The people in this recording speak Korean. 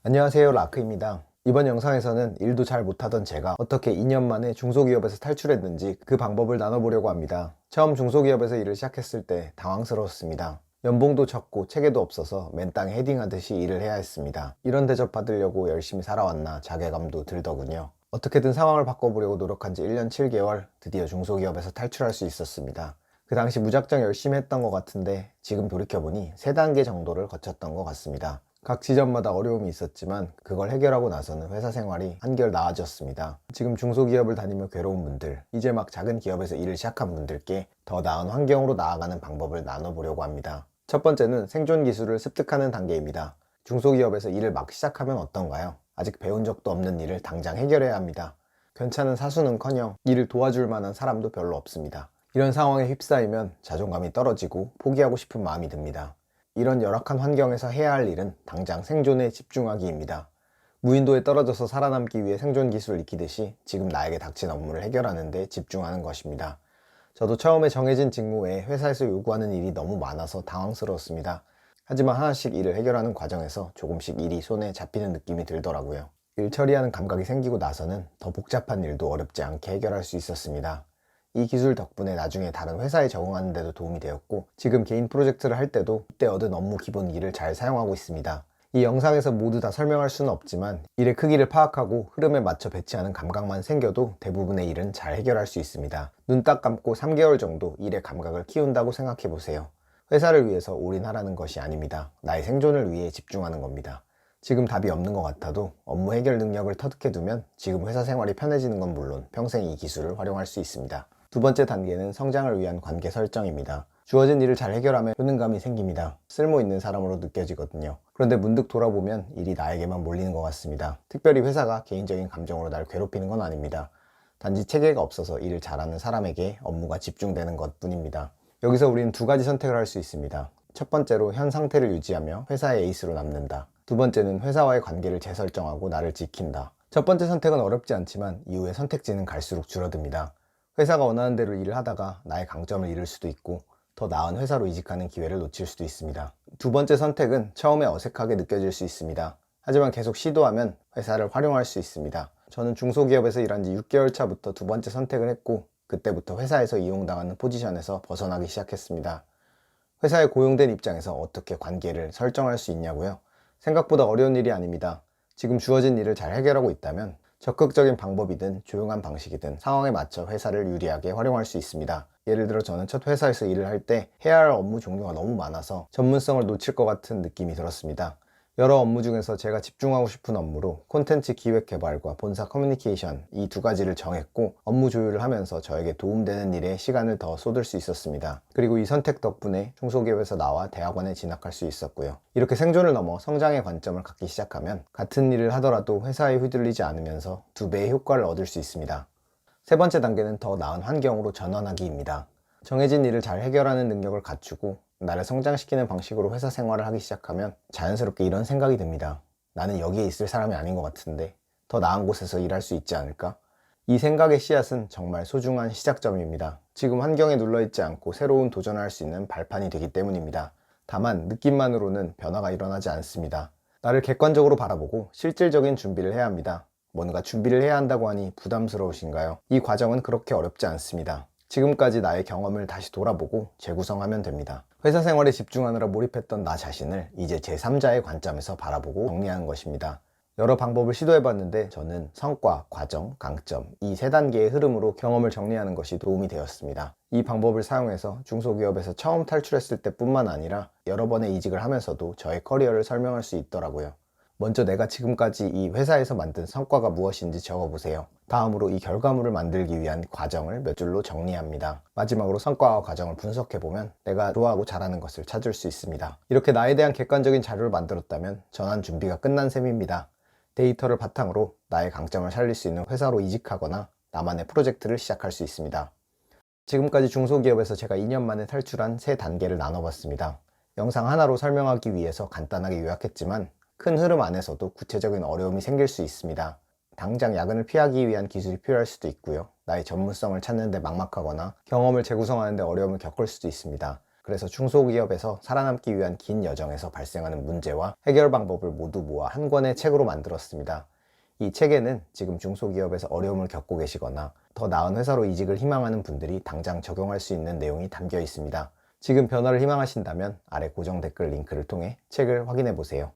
안녕하세요, 라크입니다. 이번 영상에서는 일도 잘 못하던 제가 어떻게 2년 만에 중소기업에서 탈출했는지 그 방법을 나눠보려고 합니다. 처음 중소기업에서 일을 시작했을 때 당황스러웠습니다. 연봉도 적고 체계도 없어서 맨 땅에 헤딩하듯이 일을 해야 했습니다. 이런 대접 받으려고 열심히 살아왔나 자괴감도 들더군요. 어떻게든 상황을 바꿔보려고 노력한 지 1년 7개월, 드디어 중소기업에서 탈출할 수 있었습니다. 그 당시 무작정 열심히 했던 것 같은데 지금 돌이켜보니 3단계 정도를 거쳤던 것 같습니다. 각 지점마다 어려움이 있었지만 그걸 해결하고 나서는 회사 생활이 한결 나아졌습니다. 지금 중소기업을 다니며 괴로운 분들, 이제 막 작은 기업에서 일을 시작한 분들께 더 나은 환경으로 나아가는 방법을 나눠보려고 합니다. 첫 번째는 생존 기술을 습득하는 단계입니다. 중소기업에서 일을 막 시작하면 어떤가요? 아직 배운 적도 없는 일을 당장 해결해야 합니다. 괜찮은 사수는커녕 일을 도와줄 만한 사람도 별로 없습니다. 이런 상황에 휩싸이면 자존감이 떨어지고 포기하고 싶은 마음이 듭니다. 이런 열악한 환경에서 해야 할 일은 당장 생존에 집중하기입니다. 무인도에 떨어져서 살아남기 위해 생존 기술을 익히듯이 지금 나에게 닥친 업무를 해결하는 데 집중하는 것입니다. 저도 처음에 정해진 직무 외에 회사에서 요구하는 일이 너무 많아서 당황스러웠습니다. 하지만 하나씩 일을 해결하는 과정에서 조금씩 일이 손에 잡히는 느낌이 들더라고요. 일 처리하는 감각이 생기고 나서는 더 복잡한 일도 어렵지 않게 해결할 수 있었습니다. 이 기술 덕분에 나중에 다른 회사에 적응하는 데도 도움이 되었고 지금 개인 프로젝트를 할 때도 그때 얻은 업무 기본기를 잘 사용하고 있습니다. 이 영상에서 모두 다 설명할 수는 없지만 일의 크기를 파악하고 흐름에 맞춰 배치하는 감각만 생겨도 대부분의 일은 잘 해결할 수 있습니다. 눈 딱 감고 3개월 정도 일의 감각을 키운다고 생각해 보세요. 회사를 위해서 올인하라는 것이 아닙니다. 나의 생존을 위해 집중하는 겁니다. 지금 답이 없는 것 같아도 업무 해결 능력을 터득해두면 지금 회사 생활이 편해지는 건 물론 평생 이 기술을 활용할 수 있습니다. 두 번째 단계는 성장을 위한 관계 설정입니다. 주어진 일을 잘 해결하면 효능감이 생깁니다. 쓸모 있는 사람으로 느껴지거든요. 그런데 문득 돌아보면 일이 나에게만 몰리는 것 같습니다. 특별히 회사가 개인적인 감정으로 날 괴롭히는 건 아닙니다. 단지 체계가 없어서 일을 잘하는 사람에게 업무가 집중되는 것 뿐입니다. 여기서 우리는 두 가지 선택을 할 수 있습니다. 첫 번째로 현 상태를 유지하며 회사의 에이스로 남는다. 두 번째는 회사와의 관계를 재설정하고 나를 지킨다. 첫 번째 선택은 어렵지 않지만 이후에 선택지는 갈수록 줄어듭니다. 회사가 원하는 대로 일을 하다가 나의 강점을 잃을 수도 있고 더 나은 회사로 이직하는 기회를 놓칠 수도 있습니다. 두 번째 선택은 처음에 어색하게 느껴질 수 있습니다. 하지만 계속 시도하면 회사를 활용할 수 있습니다. 저는 중소기업에서 일한 지 6개월 차부터 두 번째 선택을 했고 그때부터 회사에서 이용당하는 포지션에서 벗어나기 시작했습니다. 회사에 고용된 입장에서 어떻게 관계를 설정할 수 있냐고요? 생각보다 어려운 일이 아닙니다. 지금 주어진 일을 잘 해결하고 있다면 적극적인 방법이든 조용한 방식이든 상황에 맞춰 회사를 유리하게 활용할 수 있습니다. 예를 들어 저는 첫 회사에서 일을 할 때 해야 할 업무 종류가 너무 많아서 전문성을 놓칠 것 같은 느낌이 들었습니다. 여러 업무 중에서 제가 집중하고 싶은 업무로 콘텐츠 기획 개발과 본사 커뮤니케이션 이 두 가지를 정했고 업무 조율을 하면서 저에게 도움되는 일에 시간을 더 쏟을 수 있었습니다. 그리고 이 선택 덕분에 중소기업에서 나와 대학원에 진학할 수 있었고요. 이렇게 생존을 넘어 성장의 관점을 갖기 시작하면 같은 일을 하더라도 회사에 휘둘리지 않으면서 2배의 효과를 얻을 수 있습니다. 세 번째 단계는 더 나은 환경으로 전환하기입니다. 정해진 일을 잘 해결하는 능력을 갖추고 나를 성장시키는 방식으로 회사 생활을 하기 시작하면 자연스럽게 이런 생각이 듭니다. 나는 여기에 있을 사람이 아닌 것 같은데 더 나은 곳에서 일할 수 있지 않을까? 이 생각의 씨앗은 정말 소중한 시작점입니다. 지금 환경에 눌러있지 않고 새로운 도전을 할 수 있는 발판이 되기 때문입니다. 다만 느낌만으로는 변화가 일어나지 않습니다. 나를 객관적으로 바라보고 실질적인 준비를 해야 합니다. 뭔가 준비를 해야 한다고 하니 부담스러우신가요? 이 과정은 그렇게 어렵지 않습니다. 지금까지 나의 경험을 다시 돌아보고 재구성하면 됩니다. 회사 생활에 집중하느라 몰입했던 나 자신을 이제 제3자의 관점에서 바라보고 정리하는 것입니다. 여러 방법을 시도해봤는데 저는 성과, 과정, 강점 이 3단계의 흐름으로 경험을 정리하는 것이 도움이 되었습니다. 이 방법을 사용해서 중소기업에서 처음 탈출했을 때뿐만 아니라 여러 번의 이직을 하면서도 저의 커리어를 설명할 수 있더라고요. 먼저 내가 지금까지 이 회사에서 만든 성과가 무엇인지 적어보세요. 다음으로 이 결과물을 만들기 위한 과정을 몇 줄로 정리합니다. 마지막으로 성과와 과정을 분석해보면 내가 좋아하고 잘하는 것을 찾을 수 있습니다. 이렇게 나에 대한 객관적인 자료를 만들었다면 전환 준비가 끝난 셈입니다. 데이터를 바탕으로 나의 강점을 살릴 수 있는 회사로 이직하거나 나만의 프로젝트를 시작할 수 있습니다. 지금까지 중소기업에서 제가 2년 만에 탈출한 3단계를 나눠봤습니다. 영상 하나로 설명하기 위해서 간단하게 요약했지만 큰 흐름 안에서도 구체적인 어려움이 생길 수 있습니다. 당장 야근을 피하기 위한 기술이 필요할 수도 있고요. 나의 전문성을 찾는 데 막막하거나 경험을 재구성하는 데 어려움을 겪을 수도 있습니다. 그래서 중소기업에서 살아남기 위한 긴 여정에서 발생하는 문제와 해결 방법을 모두 모아 한 권의 책으로 만들었습니다. 이 책에는 지금 중소기업에서 어려움을 겪고 계시거나 더 나은 회사로 이직을 희망하는 분들이 당장 적용할 수 있는 내용이 담겨 있습니다. 지금 변화를 희망하신다면 아래 고정 댓글 링크를 통해 책을 확인해 보세요.